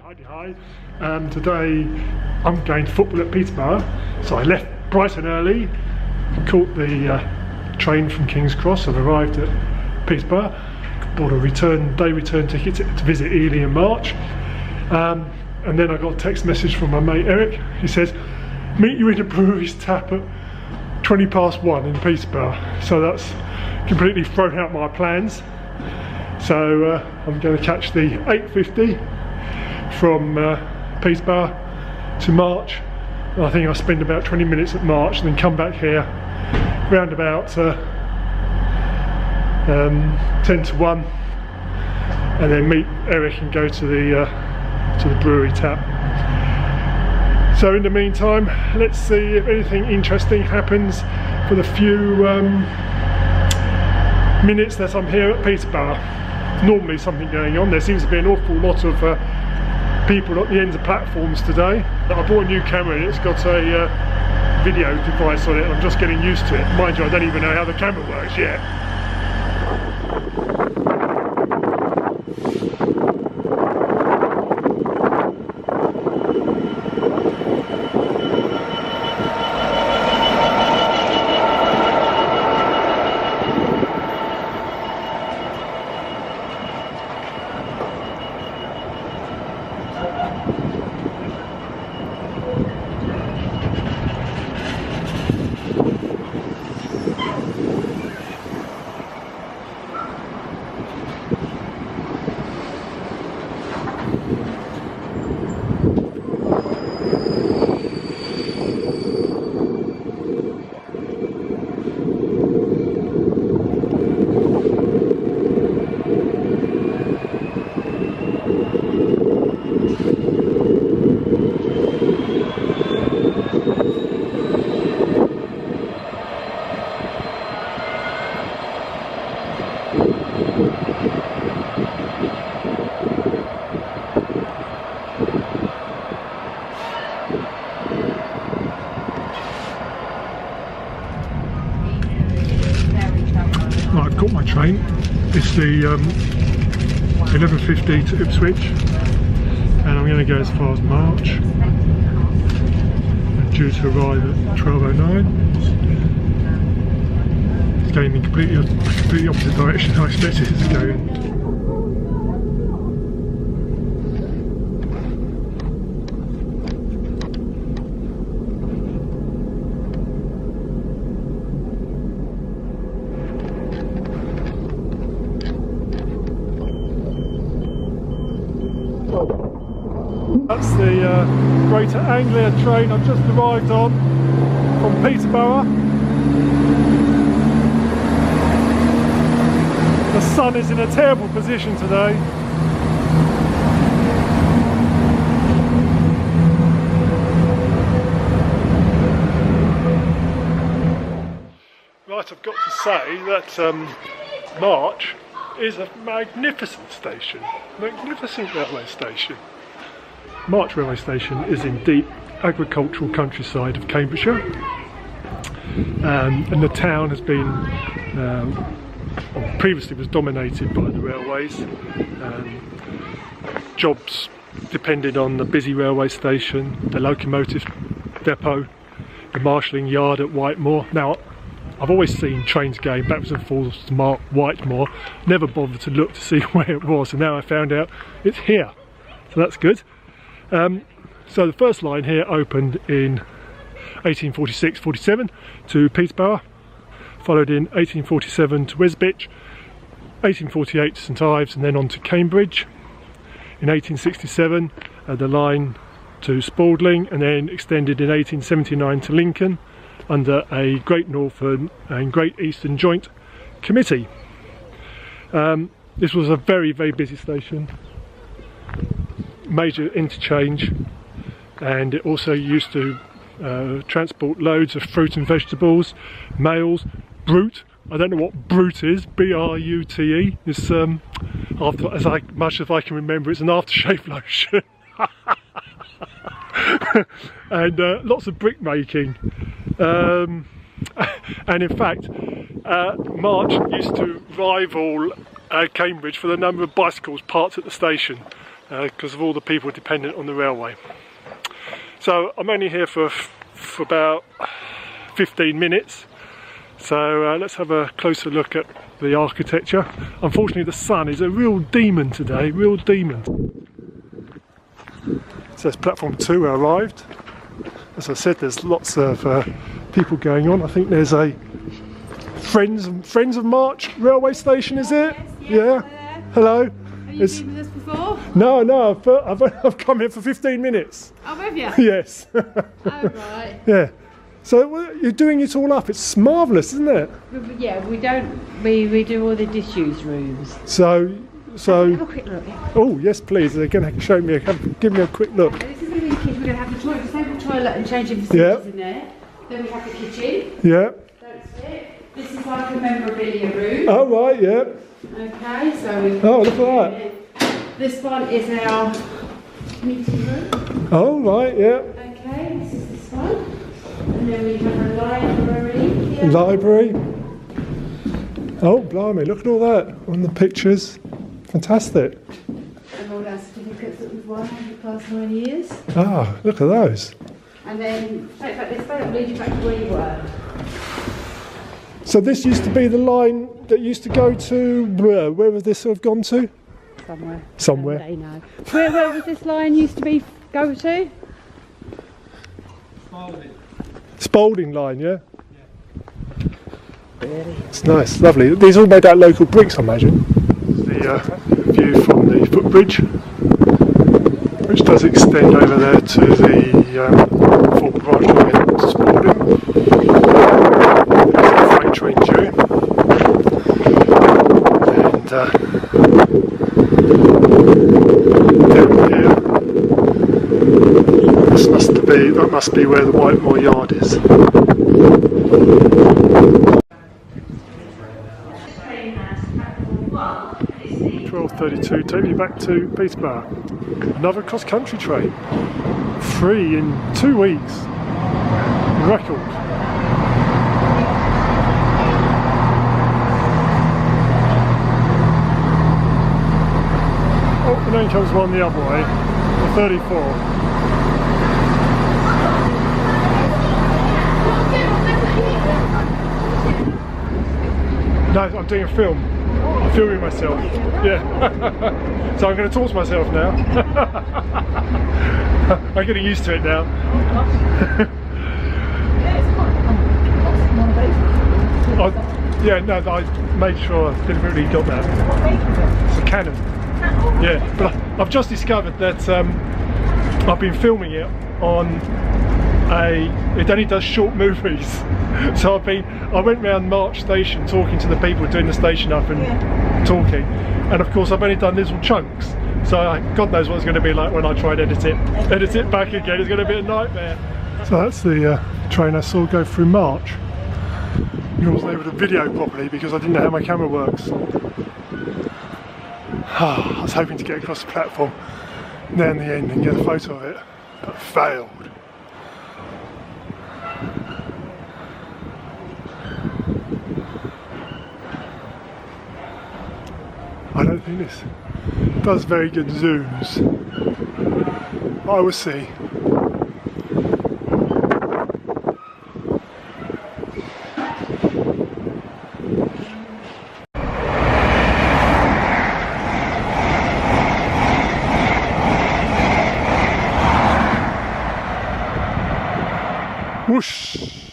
Hi. Today I'm going to football at Peterborough, so I left Brighton early, caught the train from King's Cross and arrived at Peterborough, bought a day return ticket to visit Ely in March, and then I got a text message from my mate Eric. He says, meet you in the brewery's tap at 1:20 in Peterborough. So that's completely thrown out my plans. So I'm going to catch the 8:50 from Peterborough to March. And I think I'll spend about 20 minutes at March and then come back here round about 10 to 1 and then meet Eric and go to the brewery tap. So in the meantime, let's see if anything interesting happens for the few minutes that I'm here at Peterborough. Normally something going on. There seems to be an awful lot of people at the ends of platforms today. I bought a new camera and it's got a video device on it and I'm just getting used to it. Mind you, I don't even know how the camera works yet. Right, I've got my train. It's the 11:50 to Ipswich, and I'm going to go as far as March. I'm due to arrive at 12:09. It's going in completely opposite direction I expected it to go in. That's the Greater Anglia train I've just arrived on from Peterborough. The sun is in a terrible position today. Right, I've got to say that March is a magnificent station, magnificent railway station. March railway station is in deep agricultural countryside of Cambridgeshire, and the town has been, previously was dominated by the railways. Jobs depended on the busy railway station, the locomotive depot, the marshalling yard at Whitemoor. Now, I've always seen trains going backwards and forwards to Whitemoor, never bothered to look to see where it was, and now I found out it's here, so that's good. So the first line here opened in 1846-47 to Peterborough, followed in 1847 to Wisbech, 1848 to St Ives, and then on to Cambridge. In 1867 the line to Spalding, and then extended in 1879 to Lincoln under a Great Northern and Great Eastern Joint Committee. This was a very, very busy station. Major interchange, and it also used to transport loads of fruit and vegetables, mails, brute. I don't know what brute is, B-R-U-T-E. It's as much as I can remember, it's an aftershave lotion. And lots of brick making. And in fact, March used to rival Cambridge for the number of bicycles parked at the station. because of all the people dependent on the railway. So I'm only here for about 15 minutes, so let's have a closer look at the architecture. Unfortunately the sun is a real demon today, real demon. It says platform 2 arrived. As I said, there's lots of people going on. I think there's a Friends of March railway station, is it? Yes, yeah. Hello. Have you been with us before? No, I've come here for 15 minutes. Oh, have you? Yes. Oh, right. Yeah. So you're doing it all up. It's marvellous, isn't it? Yeah, we do all the disused rooms. So. Have a quick look. Oh yes, please. They're going to show me. Give me a quick look. This is going to be the kitchen. We're going to have the disabled toilet and changing facilities in there. Then we have the kitchen. Yeah. Don't sit. This is like a memorabilia room. Oh right, yeah. Okay, so we. Oh, look at that. This one is our meeting room. Oh right, yeah. Okay, this one. And then we have a library here. Library. Oh blimey, look at all that on the pictures. Fantastic. And all our certificates that we've won over the past 9 years. Ah, look at those. And then take back this way, it'll lead you back to where you were. So this used to be the line that used to go to, where would this have gone to? Somewhere. They know. Where was this line used to be go to? Spalding line, yeah? Really? It's nice, lovely. These are all made out of local bricks, I imagine. The view from the footbridge, which does extend over there to the Fort branch line to Spalding. Freight train due. And down here, that must be where the Whitemore Yard is. 12:32, take me back to Peterborough. Another cross-country train. 3 in 2 weeks. Record. Oh, and then comes one the other way. The 34. No, I'm doing a film. I'm filming myself. Yeah. So I'm going to talk to myself now. I'm getting used to it now. Yeah, no, I made sure I deliberately got that. It's a Canon. Yeah, but I've just discovered that I've been filming it on it only does short movies. So I went round March Station talking to the people doing the station up and talking, and of course I've only done little chunks, so God knows what it's going to be like when I try and edit it back again. It's going to be a nightmare. So that's the train I saw go through March. I wasn't able to video properly because I didn't know how my camera works. I was hoping to get across the platform there in the end and get a photo of it, but failed. I don't think this does very good zooms. I will see. Whoosh!